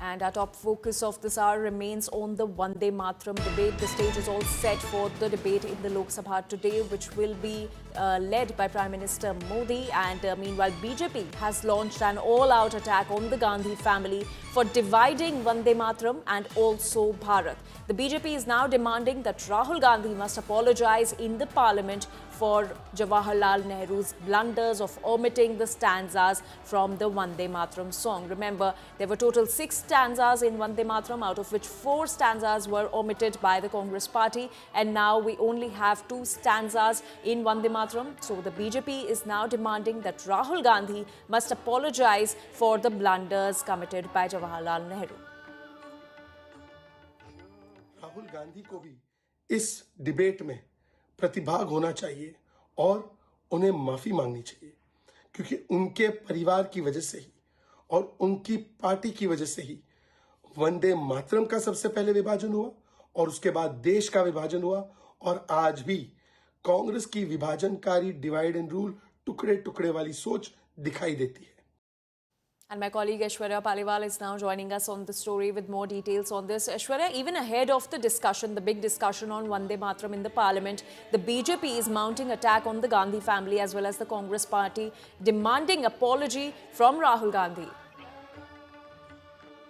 And our top focus of this hour remains on the Vande Mataram debate. The stage is all set for the debate in the Lok Sabha today, which will be led by Prime Minister Modi. And meanwhile, BJP has launched an all-out attack on the Gandhi family for dividing Vande Mataram and also Bharat. The BJP is now demanding that Rahul Gandhi must apologize in the parliament for Jawaharlal Nehru's blunders of omitting the stanzas from the Vande Mataram song. Remember, there were total 6 stanzas in Vande Mataram, out of which 4 stanzas were omitted by the Congress party, and now we only have 2 stanzas in Vande Mataram. So the BJP is now demanding that Rahul Gandhi must apologize for the blunders committed by Jawaharlal Nehru. Rahul Gandhi को भी इस debate में प्रतिभाग होना चाहिए और उन्हें माफी मांगनी चाहिए, क्योंकि उनके परिवार की वजह से ही और उनकी पार्टी की वजह से ही वंदे मातरम का सबसे पहले विभाजन हुआ और उसके बाद देश का विभाजन हुआ, और आज भी कांग्रेस की विभाजनकारी डिवाइड एंड रूल टुकड़े टुकड़े वाली सोच दिखाई देती है. And my colleague Aishwarya Paliwal is now joining us on the story with more details on this. Aishwarya, even ahead of the discussion, the big discussion on Vande Mataram in the parliament, the BJP is mounting attack on the Gandhi family as well as the Congress party, demanding apology from Rahul Gandhi.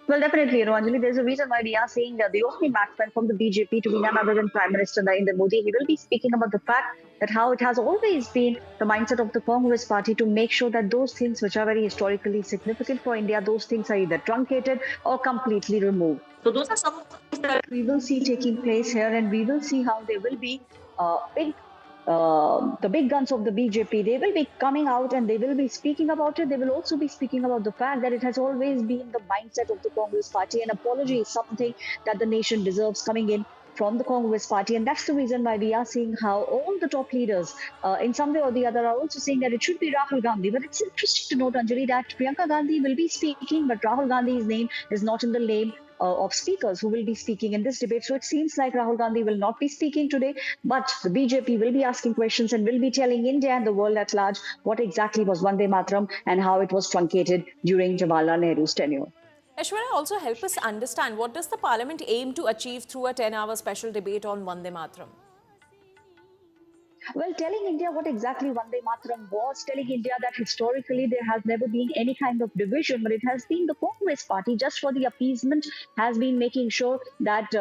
Well, definitely, Anjali, there's a reason why we are saying that the opening batsman from the BJP to be none other than Prime Minister Narendra Modi. He will be speaking about the fact that how it has always been the mindset of the Congress party to make sure that those things which are very historically significant for India, those things are either truncated or completely removed. So those are some of the things that we will see taking place here, and we will see how there will be the big guns of the BJP, they will be coming out and they will be speaking about it. They will also be speaking about the fact that it has always been the mindset of the Congress party. An apology is something that the nation deserves coming in from the Congress party, and that's the reason why we are seeing how all the top leaders in some way or the other are also saying that it should be Rahul Gandhi. But it's interesting to note, Anjali, that Priyanka Gandhi will be speaking, but Rahul Gandhi's name is not in the name of speakers who will be speaking in this debate. So it seems like Rahul Gandhi will not be speaking today, but the BJP will be asking questions and will be telling India and the world at large what exactly was Vande Mataram and how it was truncated during Jawaharlal Nehru's tenure. Aishwarya, also help us understand, what does the parliament aim to achieve through a 10-hour special debate on Vande Mataram? Well, telling India what exactly Vande Mataram was, telling India that historically there has never been any kind of division, but it has been the Congress party, just for the appeasement, has been making sure that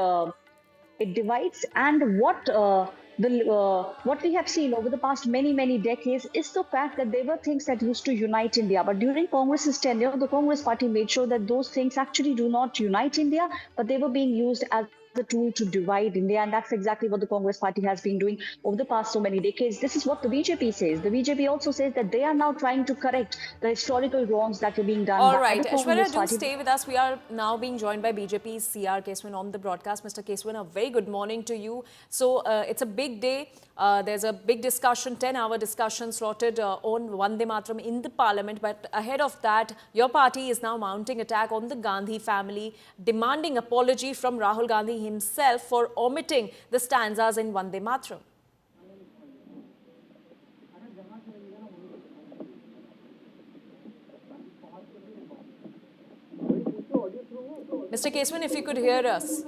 it divides. And what we have seen over the past many decades is the fact that there were things that used to unite India, but during Congress's tenure, the Congress party made sure that those things actually do not unite India, but they were being used as the tool to divide India, and that's exactly what the Congress party has been doing over the past so many decades. This is what the BJP says. The BJP also says that they are now trying to correct the historical wrongs that were being done All by right, the Congress Aishwarya, do party. stay with us. We are now being joined by BJP's CR Keswin on the broadcast. Mr. Keswin, a very good morning to you. So it's a big day. There's a big discussion, 10-hour discussion slotted on Vande Mataram in the parliament. But ahead of that, your party is now mounting attack on the Gandhi family, demanding apology from Rahul Gandhi himself for omitting the stanzas in Vande Mataram. Mr. Keswin, if you could hear us.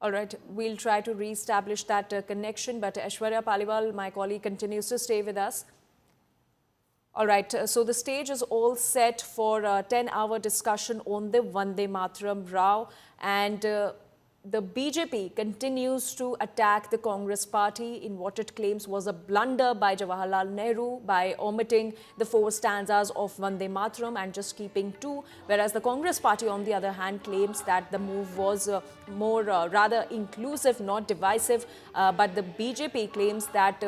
All right, we'll try to re-establish that connection, but Aishwarya Paliwal, my colleague, continues to stay with us. All right, so the stage is all set for a 10-hour discussion on the Vande Mataram row, and the BJP continues to attack the Congress party in what it claims was a blunder by Jawaharlal Nehru by omitting the 4 stanzas of Vande Mataram and just keeping 2, whereas the Congress party, on the other hand, claims that the move was more rather inclusive, not divisive, but the BJP claims that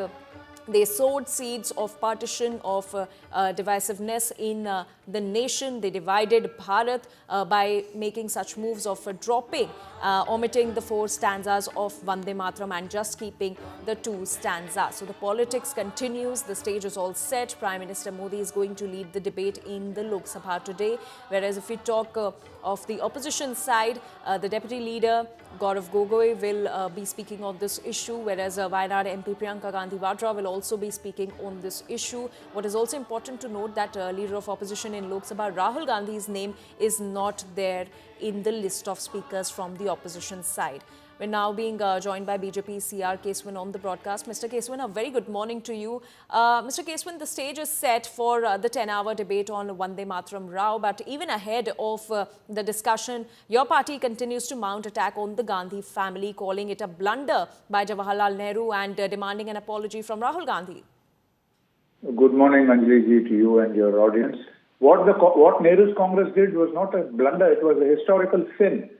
they sowed seeds of partition, of divisiveness in the nation. They divided Bharat by making such moves of dropping, omitting the 4 stanzas of Vande Mataram and just keeping the 2 stanzas. So the politics continues. The stage is all set. Prime Minister Modi is going to lead the debate in the Lok Sabha today. Whereas if we talk of the opposition side, the Deputy Leader Gaurav Gogoi will be speaking on this issue, whereas Wayanad MP Priyanka Gandhi Vadra will also be speaking on this issue. What is also important to note that Leader of Opposition in Lok Sabha, Rahul Gandhi's name is not there in the list of speakers from the opposition side. We're now being joined by BJP CR Keswin on the broadcast. Mr. Keswin, a very good morning to you. Mr. Keswin, the stage is set for the 10-hour debate on Vande Mataram Rao, but even ahead of the discussion, your party continues to mount attack on the Gandhi family, calling it a blunder by Jawaharlal Nehru and demanding an apology from Rahul Gandhi. Good morning, Anjali ji, to you and your audience. What Nehru's Congress did was not a blunder, it was a historical sin.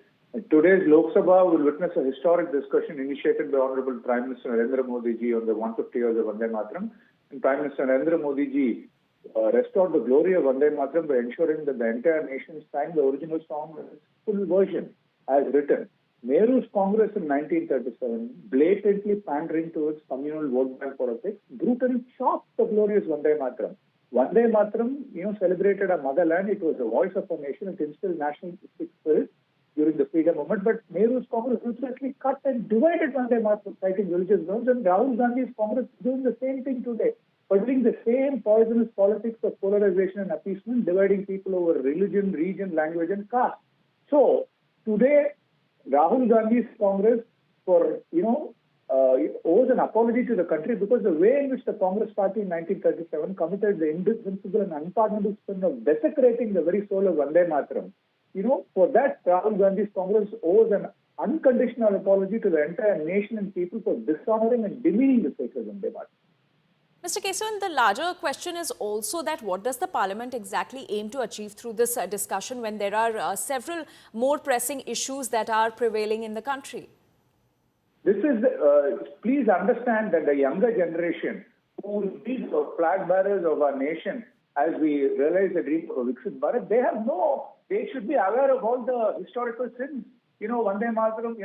Today's Lok Sabha will witness a historic discussion initiated by Honorable Prime Minister Narendra Modi ji on the 150 years of Vande Mataram. And Prime Minister Narendra Modi ji restored the glory of Vande Mataram by ensuring that the entire nation sang the original song in its full version as written. Nehru's Congress in 1937, blatantly pandering towards communal vote bank politics, brutally chopped the glorious Vande Mataram. Vande Mataram, celebrated our motherland. It was the voice of a nation. It instilled nationalistic spirit during the freedom movement, but Nehru's Congress ruthlessly cut and divided Vande Mataram, citing religious grounds, and Rahul Gandhi's Congress is doing the same thing today, pursuing the same poisonous politics of polarization and appeasement, dividing people over religion, region, language, and caste. So today, Rahul Gandhi's Congress owes an apology to the country because the way in which the Congress party in 1937 committed the indefensible and unpardonable sin of desecrating the very soul of Vande Mataram. For that, Rahul Gandhi's Congress owes an unconditional apology to the entire nation and people for dishonoring and demeaning the sacred Vande Mataram. Mr. Keswin, the larger question is also that what does the parliament exactly aim to achieve through this discussion when there are several more pressing issues that are prevailing in the country? This is, please understand that the younger generation who will be the flag bearers of our nation as we realize the dream of a Viksit Bharat, they should be aware of all the historical sins. Vande Mataram,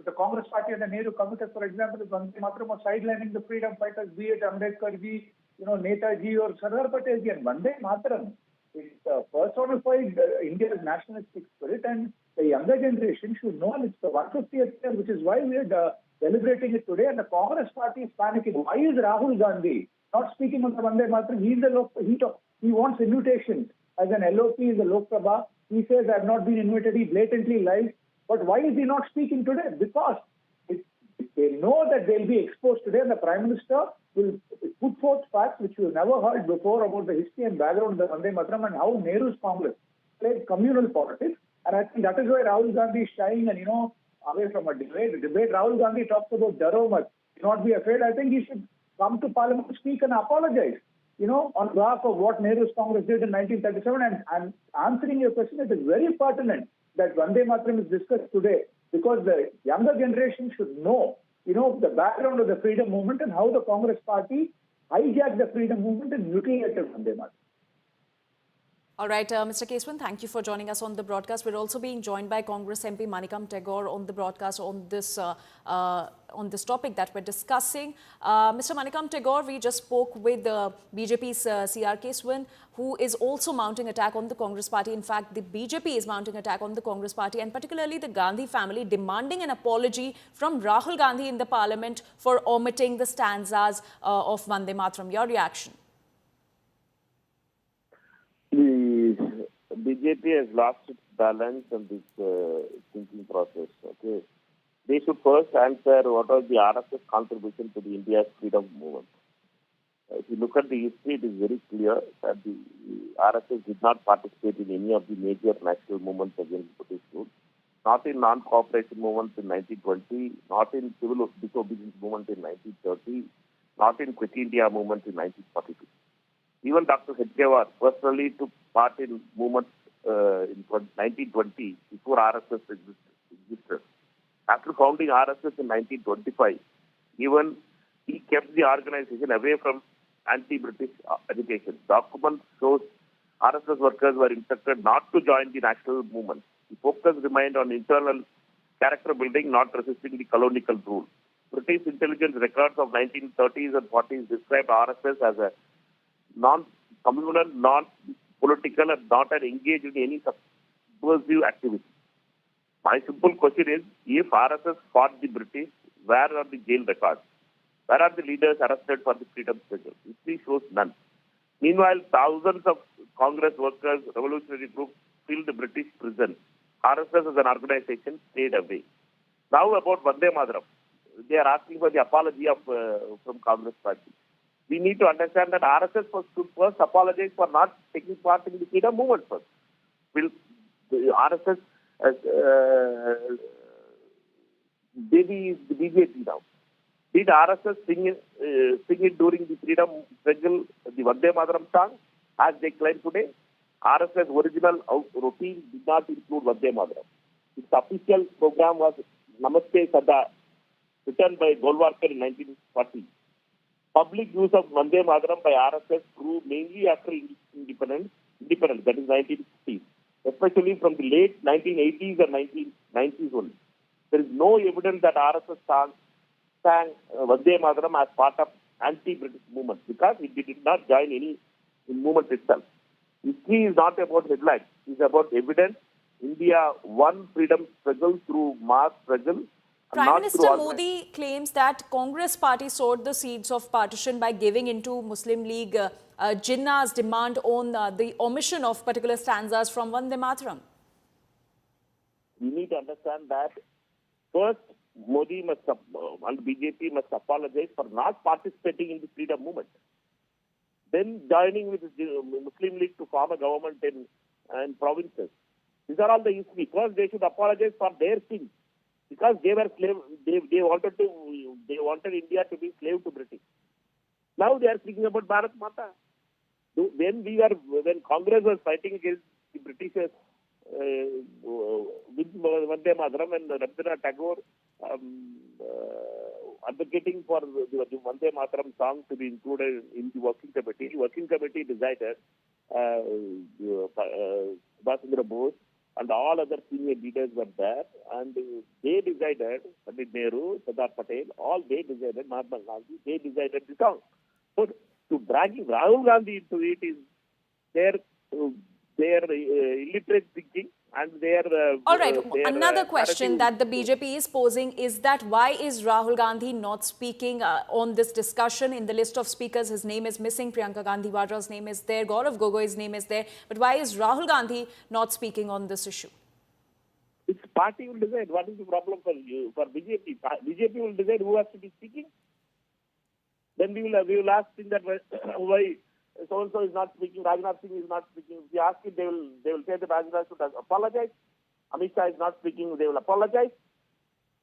the Congress party and the Nehru committed, for example, the Vande Mataram was sidelining the freedom fighters, be it Ambedkar ji, Netaji or Sardar Patel ji. And Vande Mataram is personified India's nationalistic spirit, and the younger generation should know it's the 150th year, which is why we are celebrating it today. And the Congress party is panicking. Why is Rahul Gandhi not speaking on the Vande Mataram? He wants invitations as an LOP in the Lok Sabha. He says, I have not been invited. He blatantly lies. But why is he not speaking today? Because they know that they'll be exposed today, and the Prime Minister will put forth facts which you have never heard before about the history and background of the Vande Mataram and how Nehru's Congress played communal politics. And I think that is why Rahul Gandhi is shying and, away from a debate. The debate, Rahul Gandhi talks about Daro Mat. Do not be afraid. I think he should come to Parliament to speak and apologize, on behalf of what Nehru's Congress did in 1937. And answering your question, it is very pertinent that Vande Mataram is discussed today because the younger generation should know, the background of the freedom movement and how the Congress party hijacked the freedom movement and mutilated Vande Mataram. All right, Mr. Keswin, thank you for joining us on the broadcast. We're also being joined by Congress MP Manikam Tagore on the broadcast on this topic that we're discussing. Mr. Manikam Tagore, we just spoke with BJP's CR Keswin, who is also mounting attack on the Congress party. In fact, the BJP is mounting attack on the Congress party and particularly the Gandhi family, demanding an apology from Rahul Gandhi in the parliament for omitting the stanzas of Vande Mataram. Your reaction? BJP has lost its balance in this thinking process. Okay, they should first answer what was the RSS contribution to the India's freedom movement. If you look at the history, it is very clear that the RSS did not participate in any of the major national movements against British rule. Not in non-cooperation movements in 1920, not in civil disobedience movement in 1930, not in Quit India movement in 1942. Even Dr. Hedgewar personally took part in movements in 1920 before RSS existed. After founding RSS in 1925, even he kept the organization away from anti-British agitation. Document shows RSS workers were instructed not to join the national movement. The focus remained on internal character building, not resisting the colonial rule. British intelligence records of 1930s and 40s described RSS as a non-communal, non-political, and not an engaged in any subversive activity. My simple question is, if RSS fought the British, where are the jail records? Where are the leaders arrested for the freedom struggle? History shows none. Meanwhile, thousands of Congress workers, revolutionary groups filled the British prison. RSS as an organization stayed away. Now about Vande Mataram. They are asking for the apology from Congress party. We need to understand that RSS should first apologize for not taking part in the freedom movement first. Will the RSS maybe the BJP now? Did RSS sing it during the freedom struggle, the Vande Mataram song, as they claim today? RSS original routine did not include Vande Mataram. Its official program was Namaste Sada, written by Golwalkar in 1940. Public use of Vande Mataram by RSS grew mainly after independence, that is 1950s, especially from the late 1980s and 1990s only. There is no evidence that RSS sang Vande Mataram as part of anti-British movement because it did not join any movement itself. History is not about headlines. It is about evidence. India won freedom struggle through mass struggle. Prime Minister Modi claims that Congress party sowed the seeds of partition by giving into Muslim League Jinnah's demand on the omission of particular stanzas from Vande Mataram. We need to understand that first, Modi must and BJP must apologize for not participating in the freedom movement. Then joining with the Muslim League to form a government in provinces. These are all the history. First, they should apologize for their sins because they were slave. They wanted India to be slave to British. Now they are speaking about Bharat Mata. When Congress was fighting against the Britishers with Vande Mataram and Rabindranath Tagore advocating for the Vande Mataram song to be included in the working committee. The working committee decided Subhash Chandra Bose and all other senior leaders were there, and they decided, Pandit Nehru, Sardar Patel, all they decided, Mahatma Gandhi, they decided the song. So to dragging Rahul Gandhi into it is their illiterate thinking and their... All right, another question that the BJP is posing is that why is Rahul Gandhi not speaking on this discussion? In the list of speakers, his name is missing. Priyanka Gandhi Vadra's name is there. Gaurav Gogoi's name is there. But why is Rahul Gandhi not speaking on this issue? Its party will decide what is the problem for you, for BJP. BJP will decide who has to be speaking. Then we will ask him that why so-and-so is not speaking, Rajnath Singh is not speaking. If we ask it, they will say that Rajnath should apologize. Amit Shah is not speaking, they will apologize.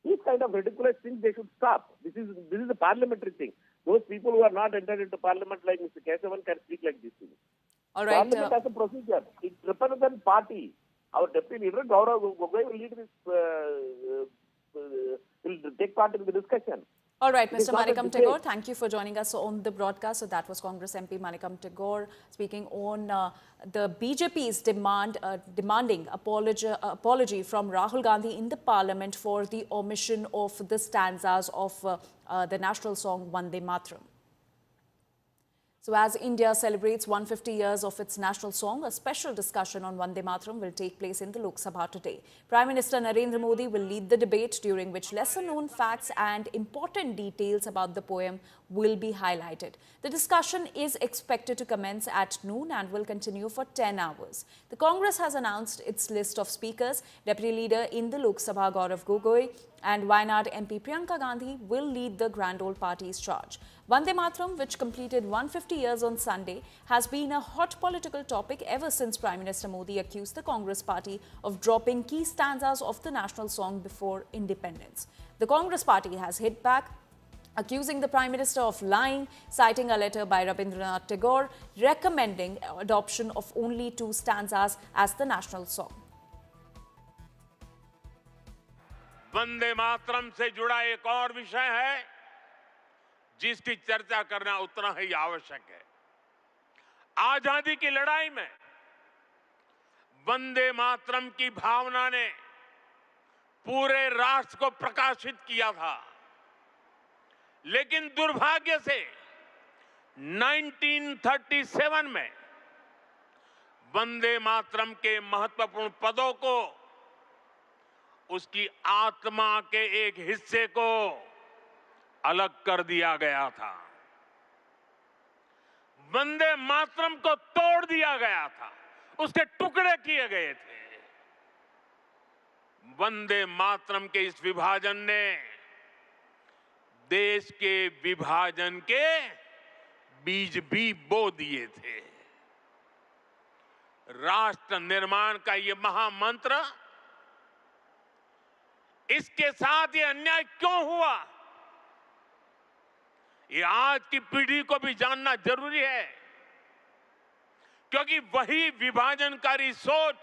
These kind of ridiculous things they should stop. This is a parliamentary thing. Those people who are not entered into parliament like Mr. Kesavan can speak like this thing. All right. Parliament has a procedure. It represents party. Our deputy leader, Gaurav Gogoi, will lead this, will take part in the discussion. All right, Mr. Manikam Tagore, thank you for joining us on the broadcast. So that was Congress MP Manikam Tagore speaking on the BJP's demanding apology from Rahul Gandhi in the parliament for the omission of the stanzas of the national song Vande Mataram. So as India celebrates 150 years of its national song, a special discussion on Vande Mataram will take place in the Lok Sabha today. Prime Minister Narendra Modi will lead the debate, during which lesser-known facts and important details about the poem will be highlighted. The discussion is expected to commence at noon and will continue for 10 hours. The Congress has announced its list of speakers. Deputy Leader in the Lok Sabha, Gaurav Gogoi, and Wayanad MP Priyanka Gandhi will lead the Grand Old Party's charge. Vande Mataram, which completed 150 years on Sunday, has been a hot political topic ever since Prime Minister Modi accused the Congress party of dropping key stanzas of the national song before independence. The Congress party has hit back, accusing the Prime Minister of lying, citing a letter by Rabindranath Tagore recommending adoption of only 2 stanzas as the national song. Vande Mataram से जुड़ा एक और विषय है जिसकी चर्चा करना उतना ही आवश्यक है। आजादी की लड़ाई में वंदे मातरम की भावना ने पूरे राष्ट्र को प्रकाशित किया था, लेकिन दुर्भाग्य से 1937 में वंदे मातरम के महत्वपूर्ण पदों को, उसकी आत्मा के एक हिस्से को अलग कर दिया गया था। वंदे मातरम को तोड़ दिया गया था, उसके टुकड़े किए गए थे। वंदे मातरम के इस विभाजन ने देश के विभाजन के बीज भी बो दिए थे। राष्ट्र निर्माण का ये महामंत्र, इसके साथ ये अन्याय क्यों हुआ, ये आज की पीढ़ी को भी जानना जरूरी है, क्योंकि वही विभाजनकारी सोच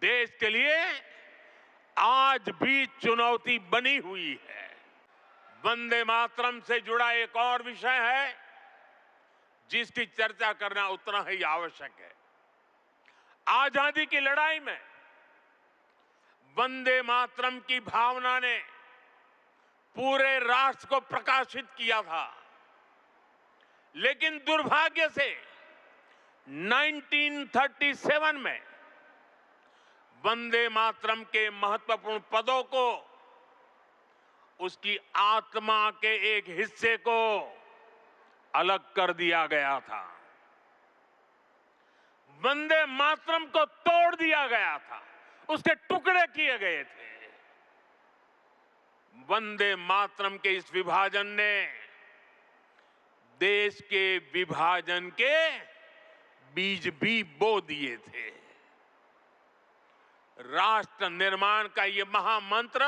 देश के लिए आज भी चुनौती बनी हुई है। वंदे मातरम से जुड़ा एक और विषय है जिसकी चर्चा करना उतना ही आवश्यक है। आजादी की लड़ाई में वंदे मातरम की भावना ने पूरे राष्ट्र को प्रकाशित किया था, लेकिन दुर्भाग्य से 1937 में वंदे मातरम के महत्वपूर्ण पदों को, उसकी आत्मा के एक हिस्से को अलग कर दिया गया था। वंदे मातरम को तोड़ दिया गया था, उसके टुकड़े किए गए थे। वंदे मातरम के इस विभाजन ने देश के विभाजन के बीज भी बो दिए थे। राष्ट्र निर्माण का ये महामंत्र,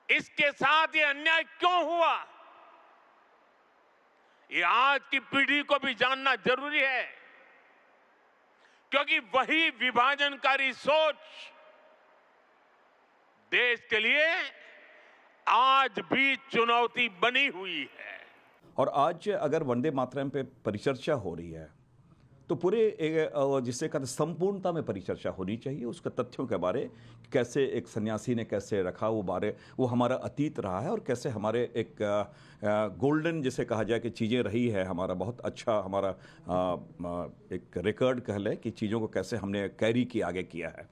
इसके साथ ये अन्याय क्यों हुआ, ये आज की पीढ़ी को भी जानना जरूरी है, क्योंकि वही विभाजनकारी सोच देश के लिए आज भी चुनौती बनी हुई है। और आज अगर वंदे मातरम पे परिचर्चा हो रही है तो पूरे जिसे कहते संपूर्णता में परिचर्चा होनी चाहिए, उसके तथ्यों के बारे, कैसे एक सन्यासी ने कैसे रखा वो हमारा अतीत रहा है, और कैसे हमारे एक गोल्डन जिसे कहा जाए कि चीज़ें रही है, हमारा बहुत अच्छा हमारा एक रिकॉर्ड कह लें कि चीज़ों को कैसे हमने कैरी किया, आगे किया है।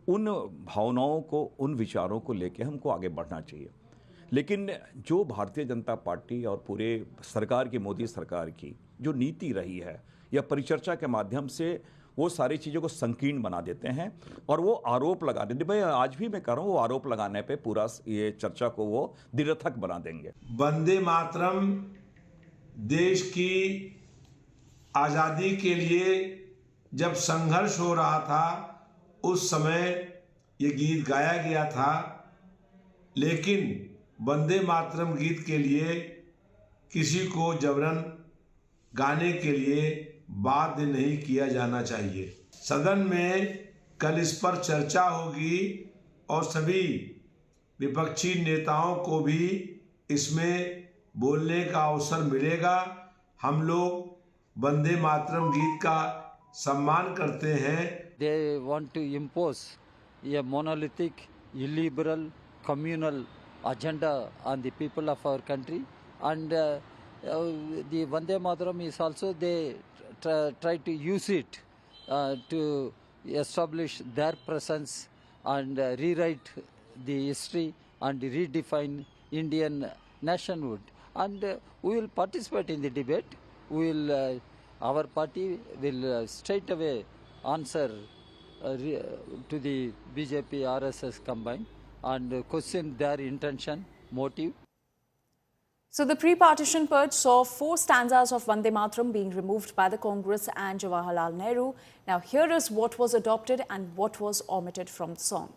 उन भावनाओं को, उन विचारों को लेके हमको आगे बढ़ना चाहिए। लेकिन जो भारतीय जनता पार्टी और पूरे सरकार की, मोदी सरकार की जो नीति रही है, या परिचर्चा के माध्यम से वो सारी चीज़ों को संकीर्ण बना देते हैं और वो आरोप लगा देते। भाई आज भी मैं कह रहा हूँ, वो आरोप लगाने पे पूरा ये चर्चा को वो निरर्थक बना देंगे। वंदे मातरम देश की आज़ादी के लिए जब संघर्ष हो रहा था, उस समय ये गीत गाया गया था, लेकिन वंदे मातरम गीत के लिए किसी को जबरन गाने के लिए बाध्य नहीं किया जाना चाहिए। सदन में कल इस पर चर्चा होगी और सभी विपक्षी नेताओं को भी इसमें बोलने का अवसर मिलेगा। हम लोग वंदे मातरम गीत का सम्मान करते हैं। They want to impose a monolithic, illiberal, communal agenda on the people of our country, and the Vande Mataram is also they try to use it to establish their presence and rewrite the history and redefine Indian nationhood. And we will participate in the debate. We will, our party will straight away answer to the BJP RSS combined and question their intention, motive. So the pre-partition purge saw 4 stanzas of Vande Mataram being removed by the Congress and Jawaharlal Nehru. Now here is what was adopted and what was omitted from the song.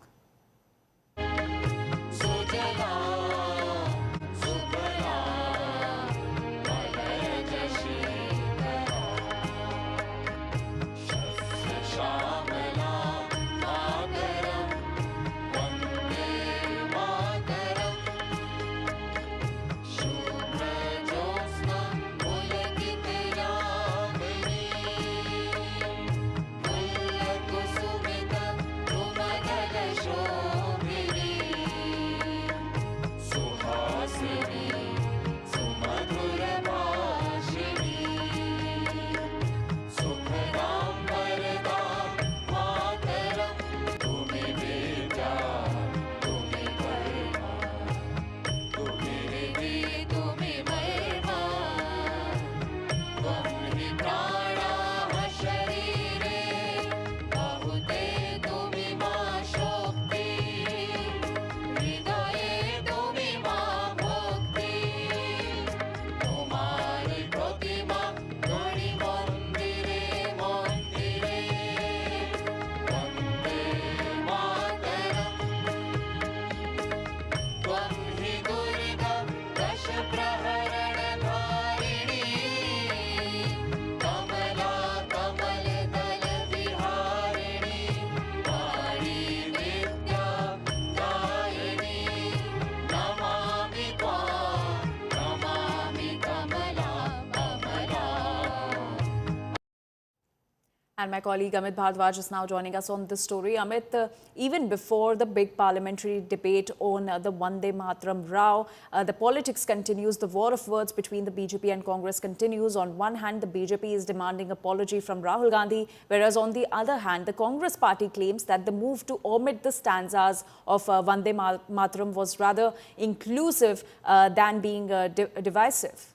And my colleague Amit Bhardwaj is now joining us on this story. Amit, even before the big parliamentary debate on the Vande Mataram row, the politics continues. The war of words between the BJP and Congress continues. On one hand, the BJP is demanding apology from Rahul Gandhi, whereas on the other hand, the Congress party claims that the move to omit the stanzas of Vande Mataram was rather inclusive than being divisive.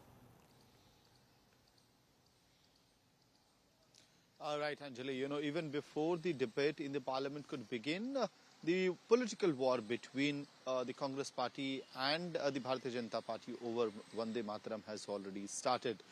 Right, Anjali, even before the debate in the parliament could begin, the political war between the Congress party and the Bharatiya Janata party over Vande Mataram has already started.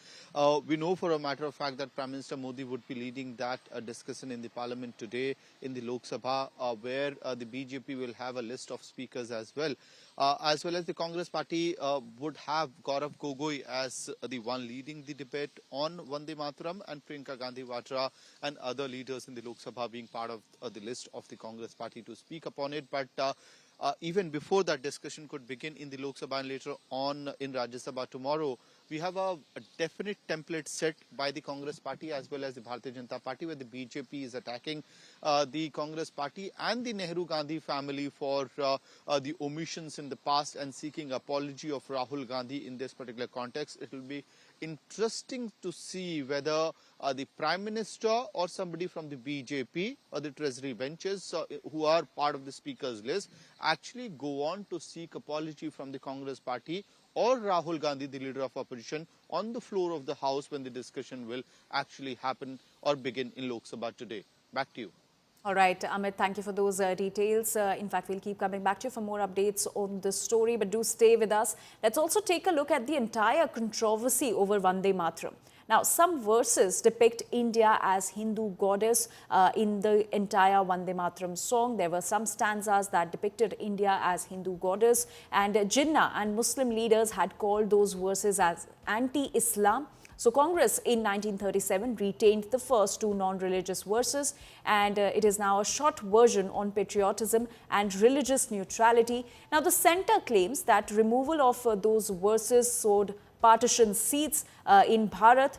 We know for a matter of fact that Prime Minister Modi would be leading that discussion in the parliament today in the Lok Sabha, where the BJP will have a list of speakers as well as the Congress party would have Gaurav Gogoi as the one leading the debate on Vande Mataram, and Priyanka Gandhi Vadra and other leaders in the Lok Sabha being part of the list of the Congress party to speak upon it. But even before that discussion could begin in the Lok Sabha and later on in Rajya Sabha tomorrow, we have a definite template set by the Congress party as well as the Bharatiya Janata party, where the BJP is attacking the Congress party and the Nehru Gandhi family for the omissions in the past and seeking apology of Rahul Gandhi in this particular context. It will be interesting to see whether the Prime Minister or somebody from the BJP or the Treasury benches who are part of the speakers list actually go on to seek apology from the Congress party or Rahul Gandhi, the leader of opposition, on the floor of the House when the discussion will actually happen or begin in Lok Sabha today. Back to you. All right, Amit, thank you for those details. In fact, we'll keep coming back to you for more updates on this story, but do stay with us. Let's also take a look at the entire controversy over Vande Mataram. Now, some verses depict India as Hindu goddess in the entire Vande Mataram song. There were some stanzas that depicted India as Hindu goddess, and Jinnah and Muslim leaders had called those verses as anti-Islam. So Congress in 1937 retained the first two non-religious verses, and it is now a short version on patriotism and religious neutrality. Now the centre claims that removal of those verses sowed partition seeds in Bharat,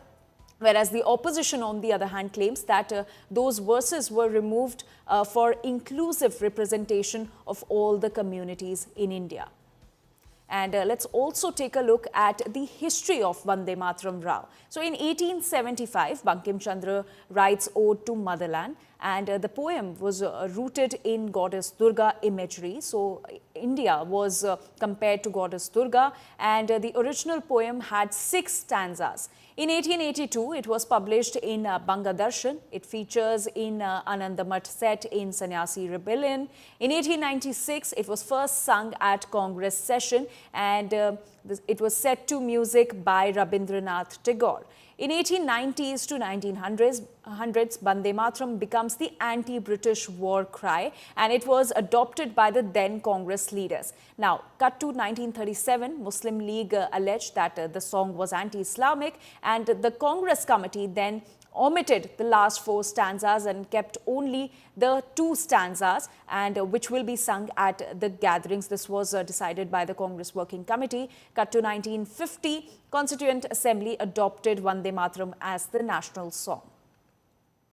whereas the opposition on the other hand claims that those verses were removed for inclusive representation of all the communities in India. And let's also take a look at the history of Vande Mataram row. So in 1875, Bankim Chandra writes Ode to Motherland, and the poem was rooted in Goddess Durga imagery. So India was compared to Goddess Durga, and the original poem had 6 stanzas. In 1882, it was published in Bangadarshan. It features in Anandamath set in Sannyasi Rebellion. In 1896, it was first sung at Congress session, and it was set to music by Rabindranath Tagore. In 1890s to 1900s, Vande Mataram becomes the anti-British war cry, and it was adopted by the then Congress leaders. Now, cut to 1937, Muslim League alleged that the song was anti-Islamic, and the Congress committee then omitted the last 4 stanzas and kept only the 2 stanzas, and which will be sung at the gatherings. This was decided by the Congress Working Committee. Cut to 1950, Constituent Assembly adopted Vande Mataram as the national song.